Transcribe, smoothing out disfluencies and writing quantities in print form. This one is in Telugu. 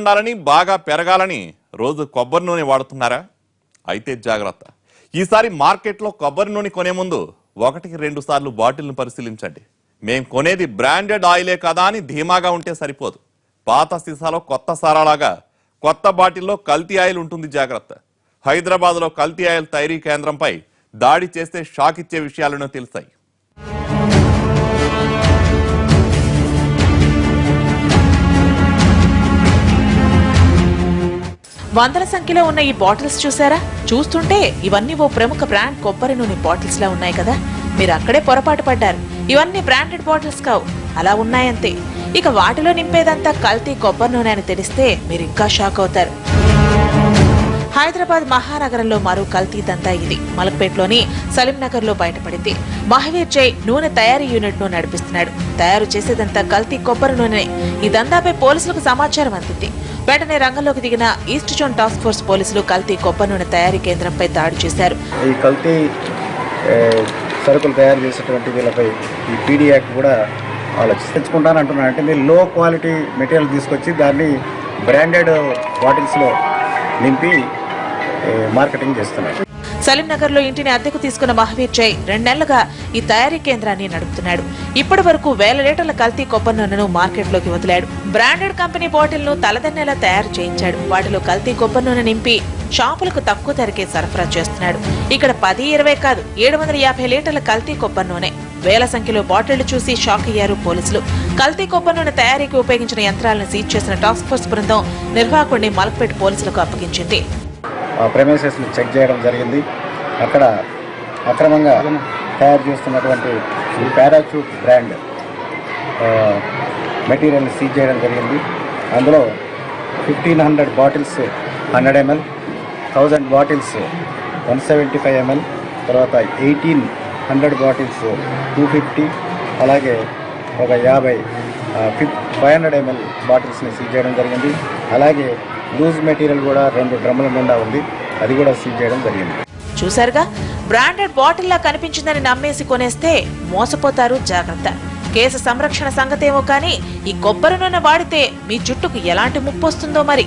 బాగుండాలని బాగా పెరగాలని రోజు కొబ్బరి నూనె వాడుతున్నారా? అయితే జాగ్రత్త. ఈసారి మార్కెట్లో కొబ్బరి నూనె కొనే ముందు 1-2 సార్లు బాటిల్ను పరిశీలించండి. మేం కొనేది బ్రాండెడ్ ఆయిలే కదా అని ధీమాగా ఉంటే సరిపోదు. పాత సీసాలో కొత్త సారాలాగా కొత్త బాటిల్లో కల్తీ ఆయిల్ ఉంటుంది. జాగ్రత్త. హైదరాబాద్లో కల్తీ ఆయిల్ తయారీ కేంద్రంపై దాడి చేస్తే షాక్ ఇచ్చే విషయాలను తెలిసాయి. వందల సంఖ్యలో ఉన్న ఈ బాటిల్స్ చూసారా? చూస్తుంటే ఇవన్నీ ఓ ప్రముఖ బ్రాండ్ కొబ్బరి నూనె బాటిల్స్ లా ఉన్నాయి కదా. మీరు అక్కడే పొరపాటు పడ్డారు. ఇవన్నీ బ్రాండెడ్ బాటిల్స్ కావు, అలా ఉన్నాయంతే. ఇక వాటిలో నింపేదంతా కల్తీ కొబ్బరి నూనె అని తెలిస్తే మీరు ఇంకా షాక్ అవుతారు. హైదరాబాద్ మహానగరంలో మరో కల్తీ దందా ఇది. మలక్పేట్లోని సలీంనగర్ లో బయటపడింది. మహావీర్ జై నూనె తయారీ యూనిట్ ను నడిపిస్తున్నాడు. తయారు చేసేదంతా కల్తీ కొబ్బరి నూనె. ఈ దందాపై పోలీసులకు సమాచారం అందింది. వెంటనే రంగంలోకి దిగిన ఈస్ట్ జోన్ టాస్క్ ఫోర్స్ పోలీసులు కల్తీ కొబ్బరి నూనె తయారీ కేంద్రంపై దాడి చేశారు. ఈ కల్తీ సరుకులు తయారు చేసేటువంటి వీళ్ళపై ఈ పీడీ యాక్ట్ కూడా ఆలోచించుకుంటానంటున్నాను. అంటే మీరు లో క్వాలిటీ మెటీరియల్ తీసుకొచ్చి దాన్ని బ్రాండెడ్ బాటిల్స్లో నింపి మార్కెటింగ్ చేస్తున్నారు. సలీంనగర్ లో ఇంటిని అద్దెకు తీసుకున్న మహావీర్ జై 2 నెలలుగా ఈ తయారీ కేంద్రాన్ని నడుపుతున్నాడు. ఇప్పటి వరకు 1000 లీటర్ల కల్తీ కొబ్బరి నూనెను మార్కెట్లోకి వదిలాడు. బ్రాండెడ్ కంపెనీ బాటిల్ ను తలదన్నేలా తయారు చేయించాడు. వాటిలో కల్తీ కొబ్బరి నూనె నింపి షాపులకు తక్కువ ధరకే సరఫరా చేస్తున్నాడు. ఇక్కడ 10-20 కాదు, 750 లీటర్ల కల్తీ కొబ్బరి నూనె. వేల సంఖ్యలో బాటిళ్లు చూసి షాక్ అయ్యారు పోలీసులు. కల్తీ కొబ్బరి నూనె తయారీకి ఉపయోగించిన యంత్రాలను సీజ్ చేసిన టాస్క్ ఫోర్స్ బృందం నిర్వాహకుడిని మలక్పేట పోలీసులకు అప్పగించింది. ప్రెమైసెస్ ని చెక్ చేయడం జరిగింది. అక్కడ అక్రమంగా తయారు చేస్తున్నటువంటి పారాచూట్ బ్రాండ్ మెటీరియల్ సీజ్ చేయడం జరిగింది. అందులో 1500 బాటిల్స్ 100 ml, 1000 బాటిల్స్ 175 ml, తర్వాత 1800 బాటిల్స్ 250, అలాగే ఒక 500 ml బాటిల్స్ని సీజ్ చేయడం జరిగింది. అలాగే లూజ్ మెటీరియల్ కూడా 2 డ్రమ్ముల నిండా ఉంది, అది కూడా సీజ్ చేయడం జరిగింది. చూసారుగా, బ్రాండెడ్ బాటిల్లా కనిపించిందని నమ్మేసి కొనేస్తే మోసపోతారు. జాగ్రత్త. కేసు సంరక్షణ సంగతేమో కానీ ఈ కొబ్బరి నూనె వాడితే మీ జుట్టుకు ఎలాంటి ముప్పు వస్తుందో మరి.